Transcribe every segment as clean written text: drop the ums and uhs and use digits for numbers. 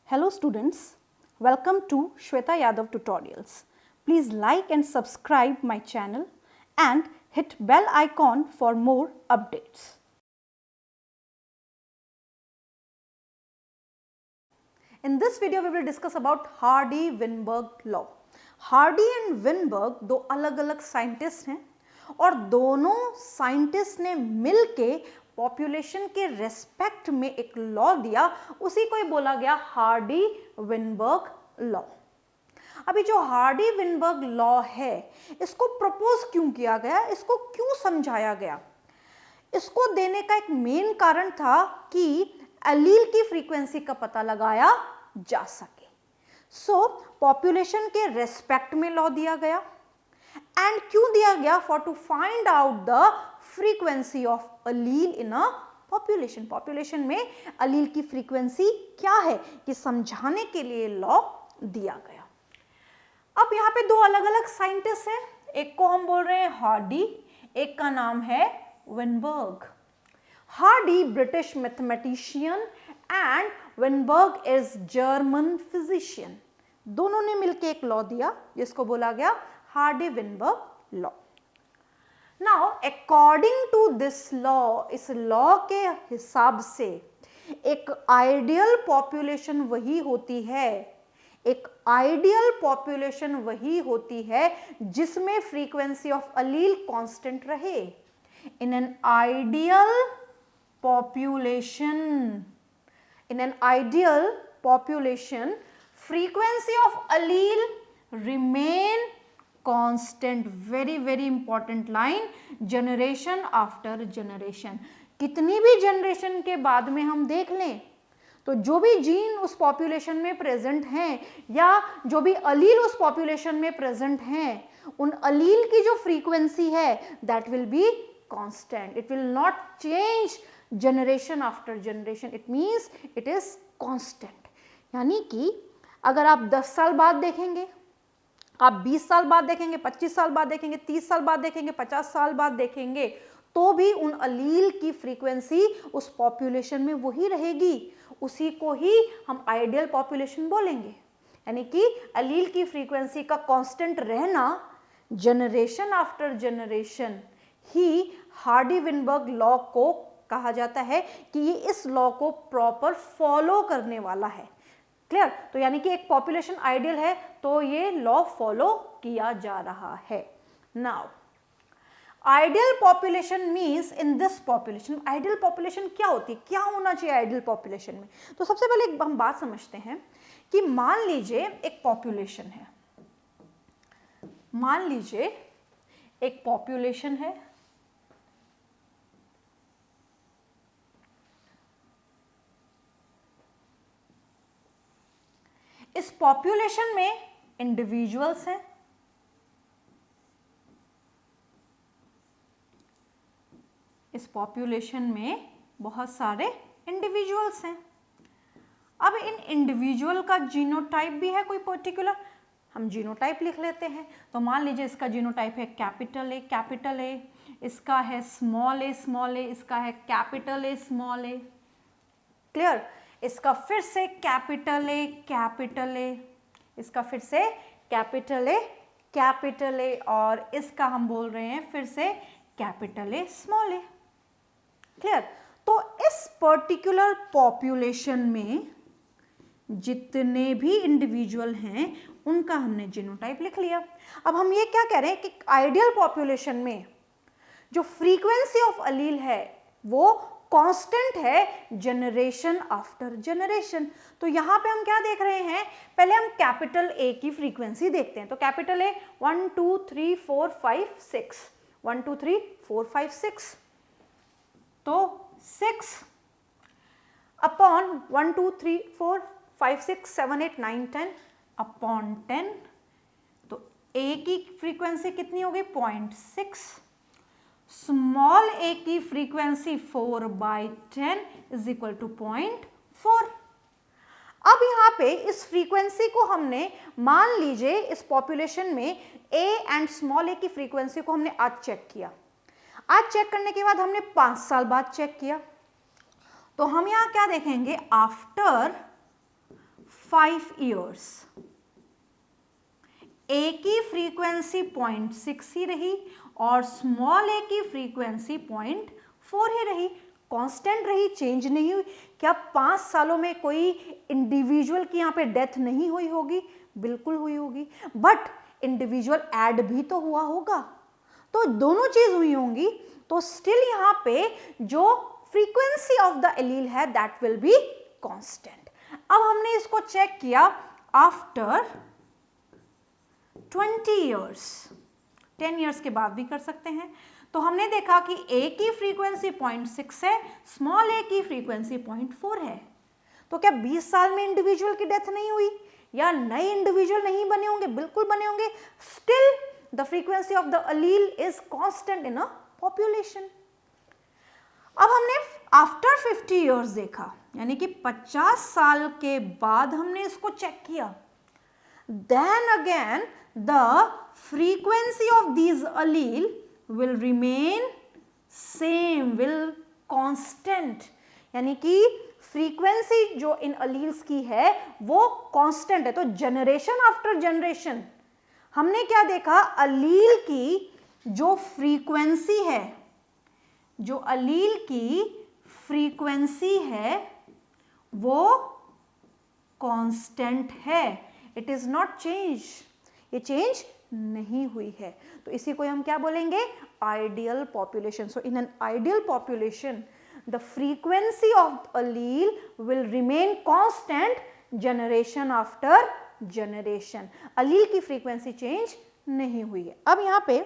Hello students, welcome to Shweta Yadav Tutorials. Please like and subscribe my channel and hit bell icon for more updates. In this video we will discuss about Hardy-Weinberg law. Hardy and Weinberg दो अलग-अलग scientist हैं और दोनों scientist ने मिलके population के respect में एक लॉ दिया, उसी को ही बोला गया हार्डी-विनबर्ग लॉ। अभी जो हार्डी-विनबर्ग लॉ है, इसको प्रपोज क्यों किया गया, इसको क्यों समझाया गया? इसको देने का एक मेन कारण था कि एलील की फ्रीक्वेंसी का पता लगाया जा सके। सो पॉपुलेशन के रेस्पेक्ट में लॉ दिया गया। एंड क्यों दिया गया? For to find out the frequency of allele in a population. Population में अलील की फ्रीक्वेंसी क्या है, ये समझाने के लिए लॉ दिया गया। अब यहाँ पे दो अलग अलग साइंटिस्ट हैं, एक को हम बोल रहे हैं हार्डी, एक का नाम है Weinberg. Hardy British mathematician and Weinberg is German physician. दोनों ने मिलकर एक लॉ दिया जिसको बोला गया Hardy Weinberg law. Now according to this law, इस लॉ के हिसाब से एक आइडियल पॉपुलेशन वही होती है, एक आइडियल पॉपुलेशन वही होती है जिसमें फ्रीक्वेंसी ऑफ अलील कांस्टेंट रहे। In an ideal population frequency of allele remain constant. very important line, generation after generation. कितनी भी जनरेशन के बाद में हम देख लें तो जो भी जीन उस पॉपुलेशन में प्रेजेंट हैं या जो भी अलील उस पॉपुलेशन में प्रेजेंट हैं, उन अलील की जो फ्रीक्वेंसी है that will be constant. It will not change generation after generation. It means it is constant. यानी कि अगर आप 10 साल बाद देखेंगे, आप 20 साल बाद देखेंगे, 25 साल बाद देखेंगे, 30 साल बाद देखेंगे, 50 साल बाद देखेंगे, तो भी उन अलील की फ्रीक्वेंसी उस पॉपुलेशन में वही रहेगी. उसी को ही हम आइडियल पॉपुलेशन बोलेंगे. यानी कि अलील की फ्रीक्वेंसी का कांस्टेंट रहना जनरेशन आफ्टर जनरेशन ही हार्डी-विनबर्ग लॉ को कहा जाता है कि ये इस लॉ को प्रॉपर फॉलो करने वाला है. क्लियर? तो यानी कि एक पॉपुलेशन आइडियल है तो ये लॉ फॉलो किया जा रहा है. Now ideal population means in this population. Ideal population क्या होती है, क्या होना चाहिए आइडियल पॉपुलेशन में? तो सबसे पहले एक हम बात समझते हैं कि मान लीजिए एक पॉपुलेशन है, मान लीजिए एक पॉपुलेशन है, इस पॉपुलेशन में इंडिविजुअल्स हैं, इस पॉपुलेशन में बहुत सारे इंडिविजुअल्स हैं. अब इन इंडिविजुअल का जीनोटाइप भी है कोई पर्टिकुलर, हम जीनोटाइप लिख लेते हैं. तो मान लीजिए इसका जीनोटाइप है कैपिटल ए, इसका है स्मॉल ए, इसका है कैपिटल ए. क्लियर? इसका फिर से कैपिटल ए, इसका फिर से कैपिटल ए और इसका हम बोल रहे हैं फिर से capital A small A. Clear? तो इस पर्टिकुलर पॉपुलेशन में जितने भी इंडिविजुअल हैं उनका हमने जीनोटाइप लिख लिया. अब हम ये क्या कह रहे हैं कि आइडियल पॉपुलेशन में जो फ्रीक्वेंसी ऑफ अलील है वो कांस्टेंट है जनरेशन आफ्टर जनरेशन. तो यहां पे हम क्या देख रहे हैं, पहले हम कैपिटल ए की फ्रीक्वेंसी देखते हैं. तो कैपिटल ए 1 2 3 4 5 6, 1 2 3 4 5 6, तो 6 अपॉन 1 2 3 4 5 6 7 8 9 10 अपॉन 10. तो ए की फ्रीक्वेंसी कितनी हो गई? 0.6. स्मॉल ए की फ्रीक्वेंसी 4/10 इज इक्वल टू 0.4. अब यहाँ पे इस फ्रीक्वेंसी को हमने, मान लीजिए इस पॉपुलेशन में ए एंड स्मॉल ए की फ्रीक्वेंसी को हमने आज चेक किया. आज चेक करने के बाद हमने 5 साल बाद चेक किया. तो हम यहाँ क्या देखेंगे, आफ्टर 5 years ए की फ्रीक्वेंसी 0.6 ही रही और स्मॉल ए की फ्रीक्वेंसी 0.4 ही रही, कांस्टेंट रही, चेंज नहीं हुई। क्या 5 सालों में कोई इंडिविजुअल की यहाँ पे डेथ नहीं हुई होगी? बिल्कुल हुई होगी, बट इंडिविजुअल ऐड भी तो हुआ होगा, तो दोनों चीज हुई होंगी, तो स्टिल यहाँ पे जो फ्रीक्वेंसी ऑफ द एलील है दैट विल बी कांस्टेंट। अब हमने इसको चेक किया आफ्टर 20 ईयर्स, 10 ईयर्स के बाद भी कर सकते हैं। तो हमने देखा कि ए की फ्रीक्वेंसी 0.6 है, स्मॉल ए की फ्रीक्वेंसी 0.4 है। तो क्या 20 साल में इंडिविजुअल की डेथ नहीं हुई या नए इंडिविजुअल नहीं बने होंगे? बिल्कुल बने होंगे। Still the frequency of the Aleel is constant in a population. अब हमने आफ्टर 50 ईयर्स देखा, यानी कि 50 साल के बाद हमने इसको चेक किया। Then again the frequency of these allele will remain same, will constant, यानी कि फ्रीक्वेंसी जो इन अलील्स की है वो कांस्टेंट है। तो जनरेशन आफ्टर जनरेशन हमने क्या देखा? अलील की जो फ्रीक्वेंसी है, जो अलील की फ्रीक्वेंसी है वो कांस्टेंट है, इट इज नॉट चेंज, ये चेंज नहीं हुई है। तो इसी को हम क्या बोलेंगे? Ideal population. So in an ideal population the frequency of allele will remain constant generation after generation. allele की फ्रीक्वेंसी चेंज नहीं हुई है। अब यहाँ पे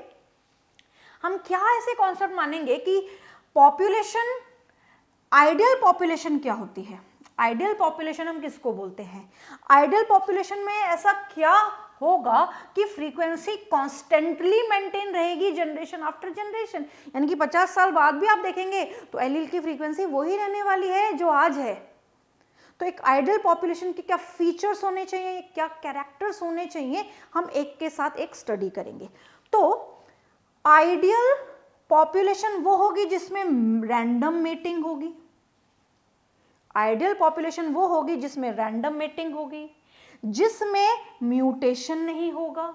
हम क्या ऐसे कॉन्सेप्ट मानेंगे कि पॉपुलेशन, आइडियल पॉपुलेशन क्या होती है? आइडियल पॉपुलेशन हम किसको बोलते हैं? आइडियल पॉपुलेशन में ऐसा क्या होगा कि फ्रीक्वेंसी कॉन्स्टेंटली मेंटेन रहेगी जनरेशन आफ्टर जनरेशन, यानी कि 50 साल बाद भी आप देखेंगे तो एलील की फ्रीक्वेंसी वही रहने वाली है जो आज है। तो एक आइडियल पॉपुलेशन के क्या फीचर्स होने चाहिए, क्या कैरेक्टर्स होने चाहिए, हम एक के साथ एक स्टडी करेंगे। तो आइडियल पॉपुलेशन वो होगी जिसमें रैंडम मेटिंग होगी। आइडियल पॉपुलेशन वो होगी जिसमें रैंडम मेटिंग होगी, जिसमें म्यूटेशन नहीं होगा,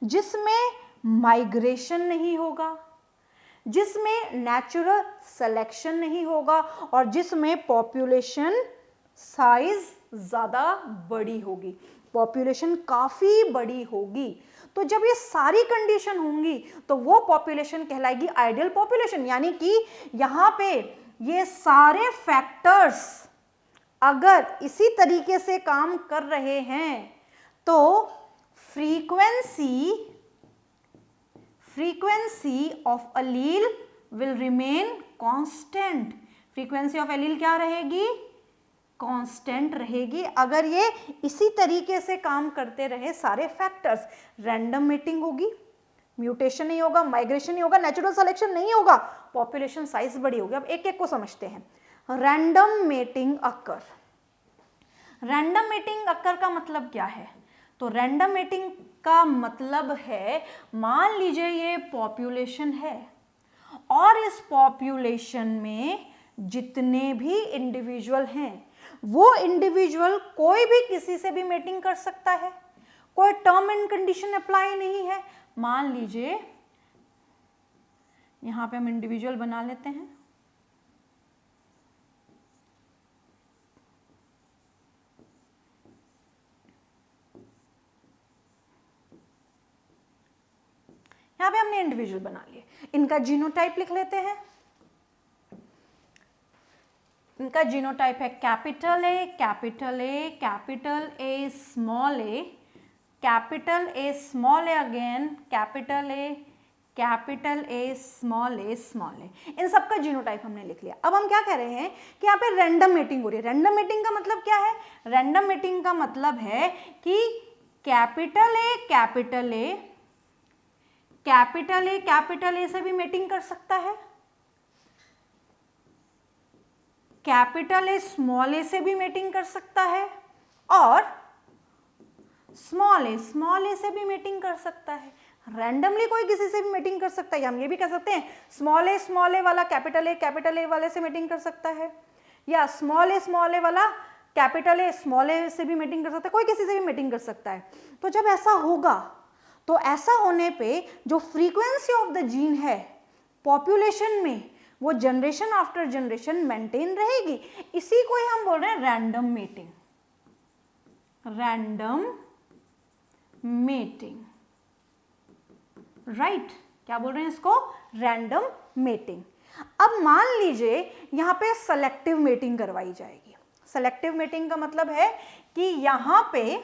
जिसमें माइग्रेशन नहीं होगा, जिसमें नेचुरल सिलेक्शन नहीं होगा और जिसमें पॉपुलेशन साइज ज्यादा बड़ी होगी, पॉपुलेशन काफी बड़ी होगी। तो जब ये सारी कंडीशन होंगी तो वो पॉपुलेशन कहलाएगी आइडियल पॉपुलेशन, यानी कि यहाँ पे ये सारे फैक्टर्स अगर इसी तरीके से काम कर रहे हैं तो frequency of allele will remain constant. Frequency of allele क्या रहेगी? कांस्टेंट रहेगी अगर ये इसी तरीके से काम करते रहे सारे फैक्टर्स। रैंडम मेटिंग होगी, म्यूटेशन नहीं होगा, माइग्रेशन नहीं होगा, नेचुरल सिलेक्शन नहीं होगा, पॉपुलेशन साइज बड़ी होगी। अब एक एक को समझते हैं। रैंडम मेटिंग अकर, रैंडम मेटिंग अकर का मतलब क्या है? तो रैंडम मेटिंग का मतलब है, मान लीजिए ये पॉपुलेशन है और इस पॉपुलेशन में जितने भी इंडिविजुअल हैं वो इंडिविजुअल कोई भी किसी से भी मेटिंग कर सकता है, कोई टर्म एंड कंडीशन अप्लाई नहीं है। मान लीजिए यहां पे हम इंडिविजुअल बना लेते हैं, यहां पे हमने इंडिविजुअल बना लिए, इनका जीनोटाइप लिख लेते हैं। इनका जीनोटाइप है capital A, capital A, capital A, small A, capital A, small A again, capital A, capital A, small A, small A. इन सबका जीनोटाइप हमने लिख लिया। अब हम क्या कह रहे हैं कि यहाँ पे रैंडम मेटिंग हो रही है। रैंडम मेटिंग का मतलब क्या है? रैंडम मेटिंग का मतलब है कि capital A, capital A, capital A, capital ए से भी मेटिंग कर सकता है, कैपिटल ए, स्मॉल ए से भी मेटिंग कर सकता है और स्मॉल ए से भी मेटिंग कर सकता है। रैंडमली कोई किसी से भी मेटिंग कर सकता है। हम ये भी कह सकते हैं स्मॉल ए वाला कैपिटल ए वाले से मेटिंग कर सकता है, या स्मॉल ए वाला कैपिटल ए स्मॉल ए से भी मीटिंग कर सकता है, कोई किसी से भी मीटिंग कर सकता है। तो जब ऐसा होगा तो ऐसा होने पे जो फ्रीक्वेंसी ऑफ द जीन है पॉपुलेशन में वो जनरेशन आफ्टर जनरेशन मेंटेन रहेगी। इसी को ही हम बोल रहे हैं random mating, random mating, right. क्या बोल रहे हैं इसको? Random mating. अब मान लीजिए यहां पे सेलेक्टिव मेटिंग करवाई जाएगी। सेलेक्टिव मेटिंग का मतलब है कि यहां पे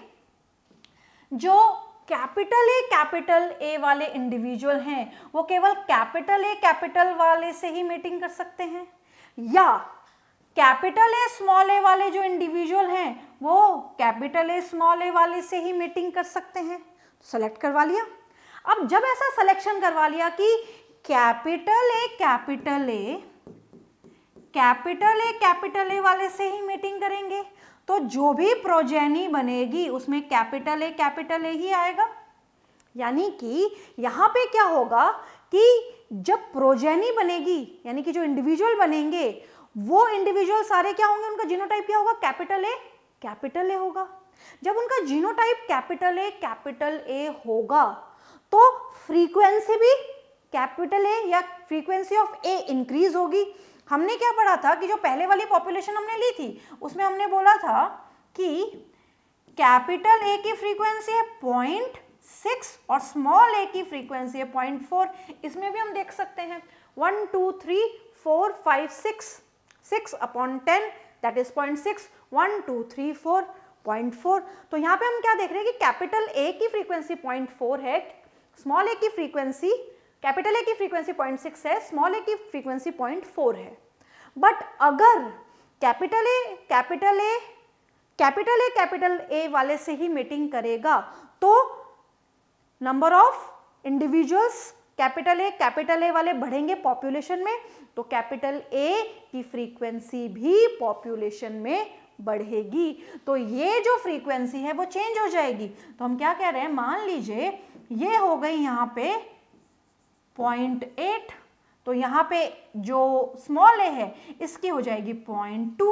जो कैपिटल ए वाले इंडिविजुअल हैं वो केवल कैपिटल वाले से ही मीटिंग कर सकते हैं, या कैपिटल ए स्मॉल ए वाले जो इंडिविजुअल हैं वो कैपिटल ए स्मॉल ए वाले से ही मीटिंग कर सकते हैं। सेलेक्ट करवा लिया। अब जब ऐसा सिलेक्शन करवा लिया कि कैपिटल ए वाले से ही मीटिंग करेंगे, तो जो भी प्रोजेनी बनेगी उसमें कैपिटल ए ही आएगा। यानी कि यहां पे क्या होगा कि जब प्रोजेनी बनेगी, यानी कि जो इंडिविजुअल बनेंगे वो इंडिविजुअल सारे क्या होंगे, उनका जीनोटाइप क्या होगा? कैपिटल ए होगा। जब उनका जीनोटाइप कैपिटल ए होगा तो फ्रीक्वेंसी भी कैपिटल ए या फ्रीक्वेंसी ऑफ ए इंक्रीज होगी। हमने क्या पढ़ा था कि जो पहले वाली पॉपुलेशन हमने ली थी उसमें हमने बोला था कि कैपिटल ए की फ्रीक्वेंसी है 0.6 और स्मॉल ए की फ्रीक्वेंसी है 0.4। इसमें भी हम देख सकते हैं 1 2 3 4 5 6 अपॉन 10 दैट इज 0.6, 1 2 3 4 0.4। तो यहाँ पे हम क्या देख रहे हैं कि कैपिटल ए की फ्रीक्वेंसी 0.4 है, स्मॉल ए की फ्रीक्वेंसी, कैपिटल ए की फ्रीक्वेंसी 0.6 है, स्मॉल ए की फ्रीक्वेंसी 0.4 है। बट अगर कैपिटल ए वाले से ही मीटिंग करेगा तो number of individuals capital A वाले बढ़ेंगे पॉपुलेशन में, तो कैपिटल ए की फ्रीक्वेंसी भी पॉपुलेशन में बढ़ेगी। तो ये जो फ्रीक्वेंसी है वो चेंज हो जाएगी। तो हम क्या कह रहे हैं, मान लीजिए ये हो गई यहां पे 0.8, तो यहां पे जो स्मॉल ए है इसकी हो जाएगी 0.2।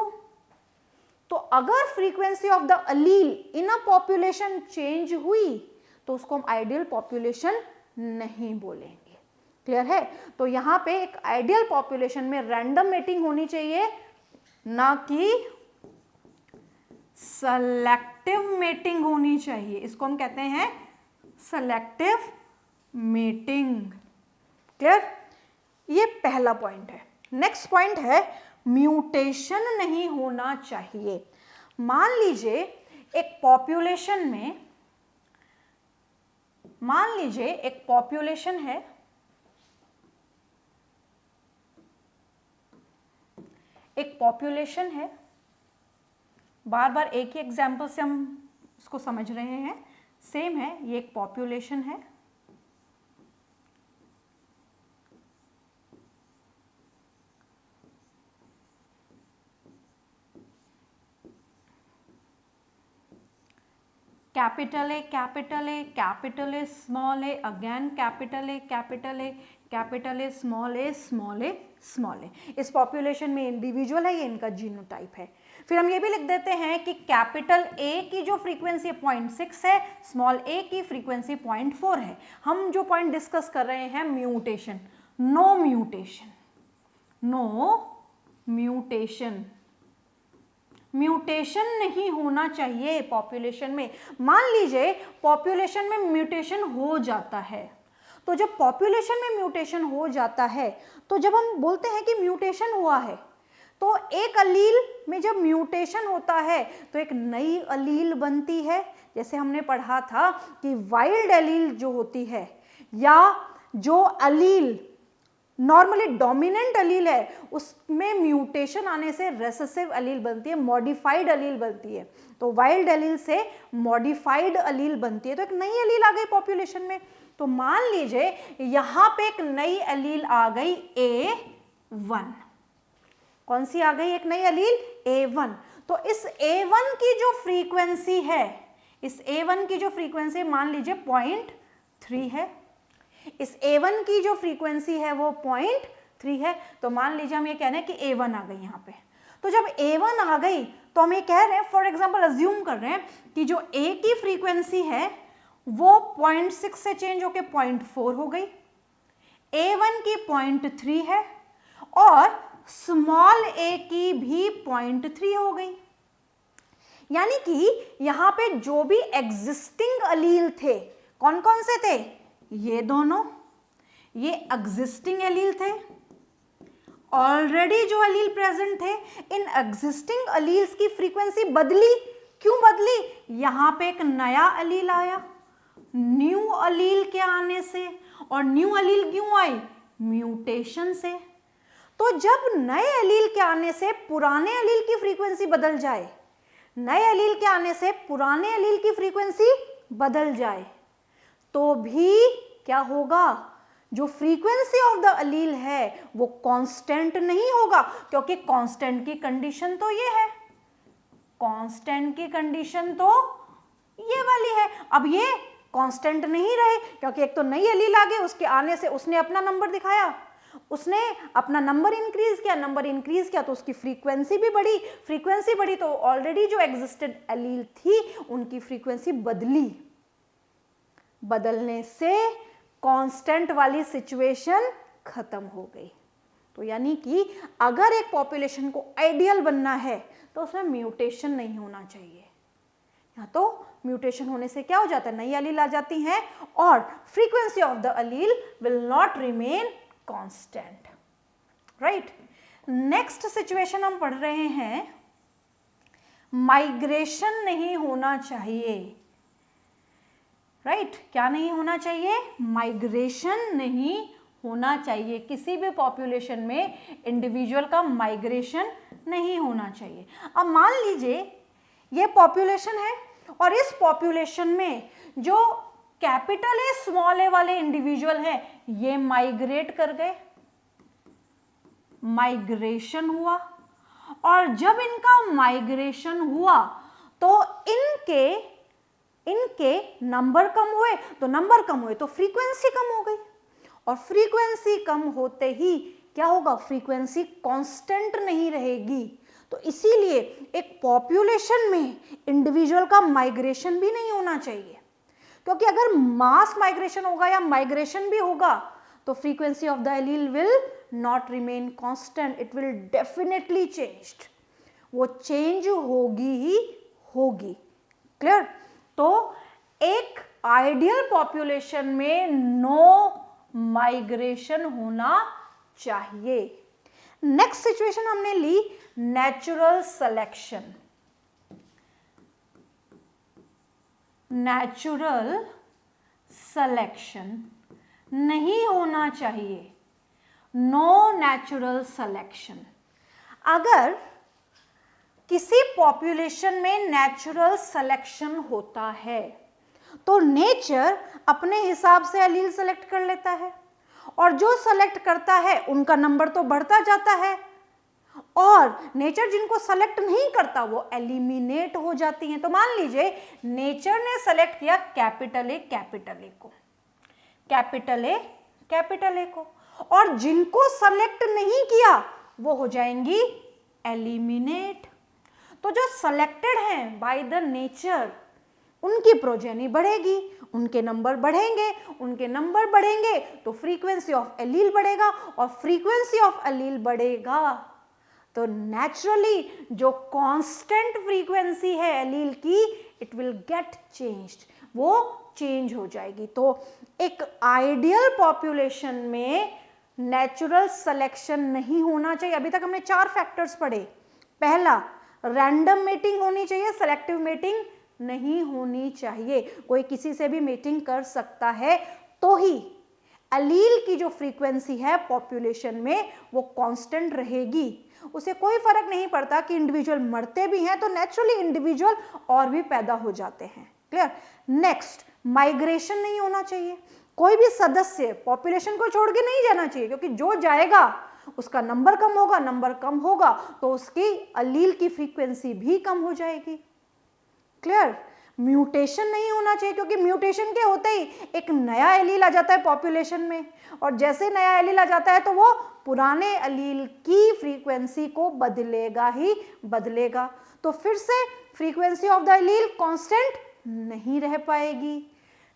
तो अगर frequency of the allele in a population change हुई तो उसको हम आइडियल पॉपुलेशन नहीं बोलेंगे। क्लियर है? तो यहां पे एक आइडियल पॉपुलेशन में रैंडम मेटिंग होनी चाहिए, ना कि सेलेक्टिव मेटिंग होनी चाहिए। इसको हम कहते हैं सेलेक्टिव मेटिंग। क्लियर? ये पहला पॉइंट है। नेक्स्ट पॉइंट है म्यूटेशन नहीं होना चाहिए। मान लीजिए एक पॉपुलेशन में, मान लीजिए एक पॉपुलेशन है, एक पॉपुलेशन है, बार बार एक ही एग्जाम्पल से हम इसको समझ रहे हैं, सेम है, ये एक पॉपुलेशन है, capital A small A, again capital A small A. इस पॉपुलेशन में इंडिविजुअल है, ये इनका जीनोटाइप है। फिर हम ये भी लिख देते हैं कि कैपिटल ए की जो फ्रीक्वेंसी 0.6 है, स्मॉल ए की फ्रीक्वेंसी 0.4 है। हम जो पॉइंट डिस्कस कर रहे हैं म्यूटेशन, नो म्यूटेशन नहीं होना चाहिए पॉपुलेशन में। मान लीजिए पॉपुलेशन में म्यूटेशन हो जाता है, तो जब पॉपुलेशन में म्यूटेशन हो जाता है तो जब हम बोलते हैं कि म्यूटेशन हुआ है, तो एक अलील में जब म्यूटेशन होता है तो एक नई अलील बनती है। जैसे हमने पढ़ा था कि वाइल्ड अलील जो होती है, या जो अलील नॉर्मली डोमिनेंट अलील है उसमें म्यूटेशन आने से रेसेसिव अलील बनती है, मॉडिफाइड अलील बनती है। तो वाइल्ड अलील से मॉडिफाइड अलील बनती है, तो एक नई अलील आ गई पॉपुलेशन में। तो मान लीजिए यहां पे एक नई अलील आ गई A1। कौन सी आ गई? एक नई अलील A1। तो इस A1 की जो फ्रीक्वेंसी है, इस A1 की जो फ्रीक्वेंसी मान लीजिए 0.3 है, इस A1 की जो फ्रीक्वेंसी है वो 0.3 है। तो मान लीजिए हम ये कह रहे हैं कि A1 आ गई यहाँ पे। तो जब A1 आ गई तो हम ये कह रहे हैं, फॉर एग्जाम्पल अज्यूम कर रहे हैं कि जो ए की फ्रीक्वेंसी है वो 0.6 से चेंज होके 0.4 हो गई, A1 की 0.3 है और स्मॉल a की भी 0.3 हो गई। यानी कि यहां पे जो भी एग्जिस्टिंग अलील थे, कौन कौन से थे? ये दोनों, ये एग्जिस्टिंग अलील थे। ऑलरेडी जो अलील प्रेजेंट थे, इन एग्जिस्टिंग अलील्स की फ्रीक्वेंसी बदली। क्यों बदली? यहां पे एक नया अलील आया, न्यू अलील के आने से। और न्यू अलील क्यों आई? म्यूटेशन से। तो जब नए अलील के आने से पुराने अलील की फ्रीक्वेंसी बदल जाए, नए अलील के आने से पुराने अलील की फ्रीक्वेंसी बदल जाए, तो भी क्या होगा? जो फ्रीक्वेंसी ऑफ द अलील है वो कांस्टेंट नहीं होगा, क्योंकि कांस्टेंट की कंडीशन तो ये है, कांस्टेंट की कंडीशन तो ये वाली है। अब ये कांस्टेंट नहीं रहे, क्योंकि एक तो नई अलील आ गई, उसके आने से उसने अपना नंबर दिखाया, उसने अपना नंबर इंक्रीज किया, नंबर इंक्रीज किया तो उसकी फ्रीक्वेंसी भी बढ़ी, फ्रीक्वेंसी बढ़ी तो ऑलरेडी जो एग्जिस्टेड अलील थी उनकी फ्रीक्वेंसी बदली। बदलने से कांस्टेंट वाली सिचुएशन खत्म हो गई। तो यानी कि अगर एक पॉपुलेशन को आइडियल बनना है तो उसमें म्यूटेशन नहीं होना चाहिए। या तो म्यूटेशन होने से क्या हो जाता है? नई अलील आ जाती हैं और frequency of the allele will not remain constant, right. Next situation हम पढ़ रहे हैं, माइग्रेशन नहीं होना चाहिए, राइट। क्या नहीं होना चाहिए? माइग्रेशन नहीं होना चाहिए। किसी भी पॉपुलेशन में इंडिविजुअल का माइग्रेशन नहीं होना चाहिए। अब मान लीजिए ये पॉपुलेशन है और इस पॉपुलेशन में जो कैपिटल ए स्मॉल ए वाले इंडिविजुअल हैं ये माइग्रेट कर गए, माइग्रेशन हुआ, और जब इनका माइग्रेशन हुआ तो इनके नंबर कम हुए, तो नंबर कम हुए तो फ्रीक्वेंसी कम हो गई, और फ्रीक्वेंसी कम होते ही क्या होगा? फ्रीक्वेंसी कांस्टेंट नहीं रहेगी। तो इसीलिए एक पॉपुलेशन में इंडिविजुअल का माइग्रेशन भी नहीं होना चाहिए, क्योंकि अगर मास माइग्रेशन होगा या माइग्रेशन भी होगा तो frequency of the allele will not remain constant, it will definitely changed, वो चेंज होगी ही होगी। क्लियर? तो एक आइडियल पॉपुलेशन में नो माइग्रेशन होना चाहिए। नेक्स्ट सिचुएशन हमने ली नेचुरल सिलेक्शन। नेचुरल सिलेक्शन नहीं होना चाहिए, नो नेचुरल सिलेक्शन। अगर किसी पॉपुलेशन में नेचुरल सिलेक्शन होता है तो नेचर अपने हिसाब से एलील सेलेक्ट कर लेता है, और जो सेलेक्ट करता है उनका नंबर तो बढ़ता जाता है, और नेचर जिनको सेलेक्ट नहीं करता वो एलिमिनेट हो जाती हैं। तो मान लीजिए नेचर ने सेलेक्ट किया कैपिटल ए को, कैपिटल ए को, और जिनको सेलेक्ट नहीं किया वो हो जाएंगी एलिमिनेट। तो जो सेलेक्टेड हैं बाय द नेचर उनकी प्रोजेनी बढ़ेगी, उनके नंबर बढ़ेंगे, उनके नंबर बढ़ेंगे तो फ्रीक्वेंसी ऑफ एलील बढ़ेगा, और फ्रीक्वेंसी ऑफ एलील बढ़ेगा तो नेचुरली जो कांस्टेंट फ्रीक्वेंसी है एलील की इट विल गेट चेंज्ड, वो चेंज हो जाएगी। तो एक आइडियल पॉपुलेशन में नेचुरल सिलेक्शन नहीं होना चाहिए। अभी तक हमने 4 फैक्टर्स पढ़े। पहला, रैंडम मेटिंग होनी चाहिए, सेलेक्टिव मेटिंग नहीं होनी चाहिए। कोई किसी से भी मेटिंग कर सकता है तो ही अलील की जो फ्रीक्वेंसी है पॉपुलेशन में वो कांस्टेंट रहेगी। उसे कोई फर्क नहीं पड़ता कि इंडिविजुअल मरते भी हैं तो नेचुरली इंडिविजुअल और भी पैदा हो जाते हैं। क्लियर? नेक्स्ट, माइग्रेशन नहीं होना चाहिए। कोई भी सदस्य पॉपुलेशन को छोड़ के नहीं जाना चाहिए, क्योंकि जो जाएगा उसका नंबर कम होगा, नंबर कम होगा तो उसकी अलील की फ्रीक्वेंसी भी कम हो जाएगी। क्लियर? म्यूटेशन नहीं होना चाहिए, क्योंकि म्यूटेशन के होते ही एक नया एलील आ जाता है पॉपुलेशन में, और जैसे नया एलील आ जाता है तो वो पुराने एलील की फ्रीक्वेंसी को बदलेगा ही बदलेगा। तो फिर से frequency of the allele constant नहीं रह पाएगी।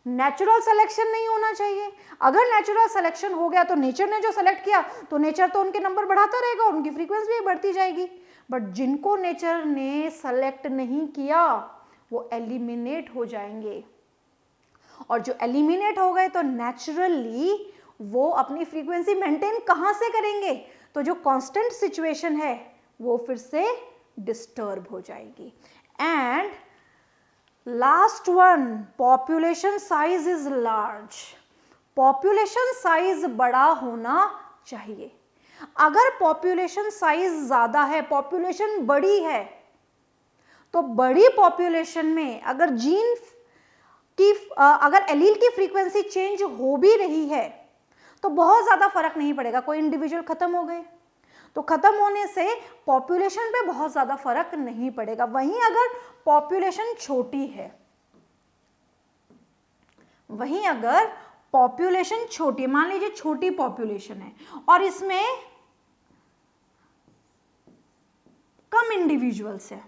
नेचुरल सिलेक्शन नहीं होना चाहिए। अगर नेचुरल सिलेक्शन हो गया तो नेचर ने जो सेलेक्ट किया तो नेचर तो उनके नंबर बढ़ाता रहेगा, उनकी फ्रीक्वेंसी भी बढ़ती जाएगी। बट जिनको नेचर ने सेलेक्ट नहीं किया वो एलिमिनेट हो जाएंगे, और जो एलिमिनेट हो गए तो नेचुरली वो अपनी फ्रीक्वेंसी मेंटेन कहां से करेंगे, तो जो कांस्टेंट सिचुएशन है वो फिर से डिस्टर्ब हो जाएगी। And last one, population size is large. Population size बड़ा होना चाहिए। अगर पॉपुलेशन साइज ज्यादा है, पॉपुलेशन बड़ी है, तो बड़ी पॉपुलेशन में अगर जीन की अगर एलील की फ्रीक्वेंसी चेंज हो भी रही है तो बहुत ज्यादा फर्क नहीं पड़ेगा। कोई इंडिविजुअल खत्म हो गए तो खत्म होने से पॉपुलेशन पे बहुत ज्यादा फर्क नहीं पड़ेगा। वहीं अगर पॉपुलेशन छोटी है, वहीं अगर पॉपुलेशन छोटी, मान लीजिए छोटी पॉपुलेशन है और इसमें कम इंडिविजुअल्स है,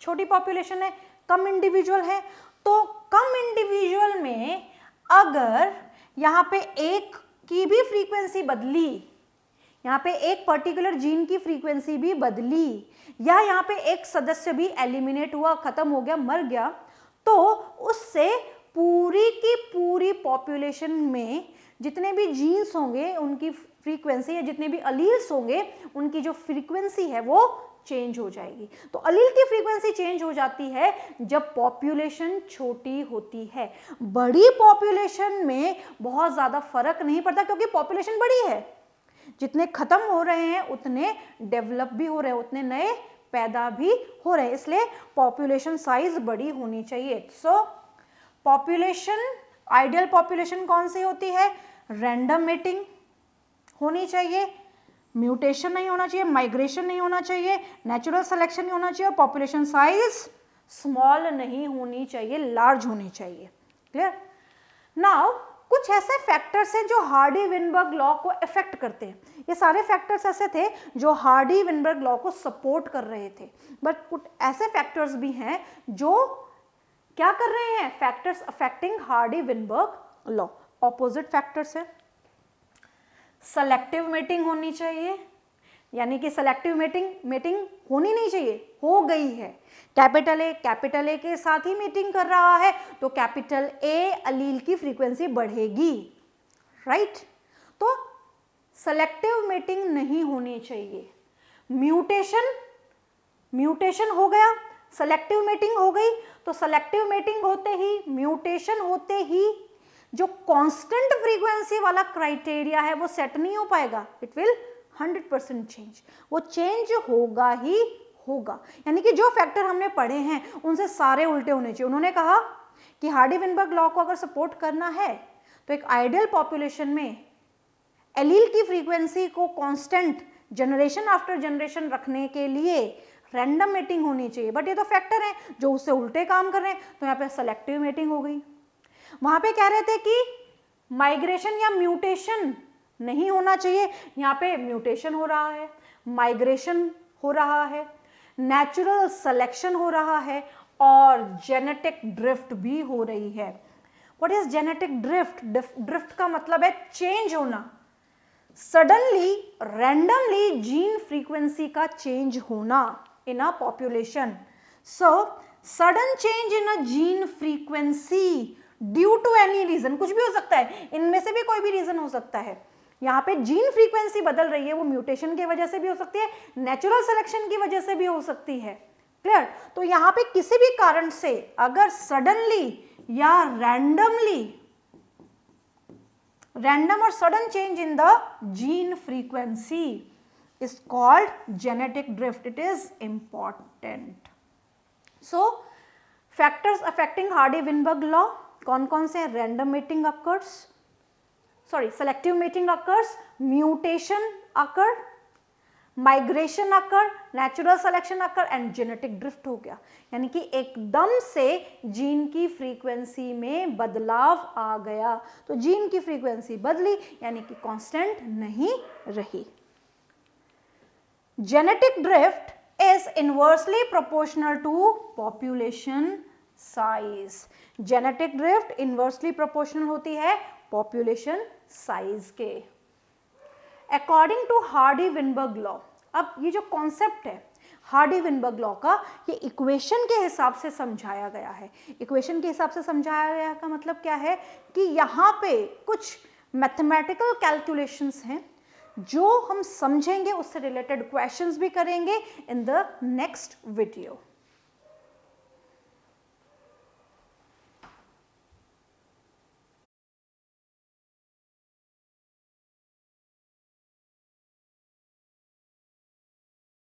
छोटी पॉपुलेशन है, कम इंडिविजुअल है, तो कम इंडिविजुअल में अगर यहाँ पे एक की भी फ्रीक्वेंसी बदली, यहाँ पे एक पर्टिकुलर जीन की फ्रीक्वेंसी भी बदली, या यहाँ पे एक सदस्य भी एलिमिनेट हुआ, खत्म हो गया, मर गया, तो उससे पूरी की पूरी पॉपुलेशन में जितने भी जीन्स होंगे उनकी फ्रीक्वेंसी, या जितने भी अलील्स होंगे उनकी जो फ्रीक्वेंसी है वो चेंज हो जाएगी। तो अलील की फ्रीक्वेंसी चेंज हो जाती है जब पॉपुलेशन छोटी होती है। बड़ी पॉपुलेशन में बहुत ज्यादा फर्क नहीं पड़ता क्योंकि पॉपुलेशन बड़ी है, जितने खत्म हो रहे हैं उतने डेवलप भी हो रहे हैं, उतने नए पैदा भी हो रहे हैं, इसलिए पॉपुलेशन साइज बड़ी होनी चाहिए। सो पॉपुलेशन, आइडियल पॉपुलेशन कौन सी होती है? रैंडम मेटिंग होनी चाहिए, म्यूटेशन नहीं होना चाहिए, माइग्रेशन नहीं होना चाहिए, नेचुरल सिलेक्शन नहीं होना चाहिए, और पॉपुलेशन साइज स्मॉल नहीं होनी चाहिए, लार्ज होनी चाहिए। क्लियर? नाउ कुछ ऐसे फैक्टर्स हैं जो हार्डी-विनबर्ग लॉ को इफेक्ट करते हैं। ये सारे फैक्टर्स ऐसे थे जो हार्डी-विनबर्ग लॉ को सपोर्ट कर रहे थे, बट कुछ ऐसे फैक्टर्स भी हैं जो क्या कर रहे हैं? Factors affecting Hardy-Weinberg law. Opposite factors है। सेलेक्टिव मेटिंग होनी चाहिए, यानी कि सेलेक्टिव मेटिंग होनी नहीं चाहिए, हो गई है। कैपिटल ए के साथ ही मीटिंग कर रहा है तो कैपिटल ए अलील की फ्रीक्वेंसी बढ़ेगी, राइट? तो सेलेक्टिव मेटिंग नहीं होनी चाहिए। म्यूटेशन हो गया, सेलेक्टिव मेटिंग हो गई, तो सेलेक्टिव मेटिंग होते ही, म्यूटेशन होते ही जो कांस्टेंट फ्रीक्वेंसी वाला क्राइटेरिया है वो सेट नहीं हो पाएगा, इट विल 100% चेंज, वो चेंज होगा ही होगा। यानी कि जो फैक्टर हमने पढ़े हैं उनसे सारे उल्टे होने चाहिए। उन्होंने कहा कि हार्डी-विनबर्ग लॉ को अगर सपोर्ट करना है तो एक आइडियल पॉपुलेशन में एलील की फ्रीक्वेंसी को कांस्टेंट जनरेशन आफ्टर जनरेशन रखने के लिए रैंडम मेटिंग होनी चाहिए। बट ये तो फैक्टर है जो उससे उल्टे काम कर रहे हैं, तो यहाँ पे सेलेक्टिव मेटिंग हो गई। वहां पे कह रहे थे कि माइग्रेशन या म्यूटेशन नहीं होना चाहिए, यहाँ पे म्यूटेशन हो रहा है, माइग्रेशन हो रहा है, नेचुरल सिलेक्शन हो रहा है, और जेनेटिक ड्रिफ्ट भी हो रही है। What is genetic drift? Drift का मतलब है चेंज होना, सडनली रैंडमली जीन फ्रीक्वेंसी का चेंज होना in a population. So sudden change in a gene frequency due to any reason, कुछ भी हो सकता है, इनमें से भी कोई भी रीजन हो सकता है। यहाँ पे जीन फ्रीक्वेंसी बदल रही है, वो म्यूटेशन की वजह से भी हो सकती है, नेचुरल सिलेक्शन की वजह से भी हो सकती है। क्लियर? तो यहाँ पे किसी भी कारण से अगर सडनली या रैंडम और sudden change in the gene frequency is called genetic drift. It is important. So factors affecting Hardy-Weinberg law कौन कौन से? Random mating occurs, selective mating occurs, mutation occur, migration occur, natural selection occur and genetic drift हो गया। यानी कि एकदम से gene की फ्रीक्वेंसी में बदलाव आ गया, तो जीन की फ्रीक्वेंसी बदली यानी कि कांस्टेंट नहीं रही। Genetic drift is inversely proportional to population size. Genetic drift inversely proportional होती है पॉपुलेशन साइज के। अकॉर्डिंग टू हार्डी-विनबर्ग लॉ, अब ये जो कॉन्सेप्ट है हार्डी-विनबर्ग लॉ का, ये इक्वेशन के हिसाब से समझाया गया है। इक्वेशन के हिसाब से समझाया गया का मतलब क्या है कि यहाँ पे कुछ मैथमेटिकल कैलकुलेशंस हैं जो हम समझेंगे, उससे रिलेटेड क्वेश्चंस भी करेंगे इन द नेक्स्ट वीडियो।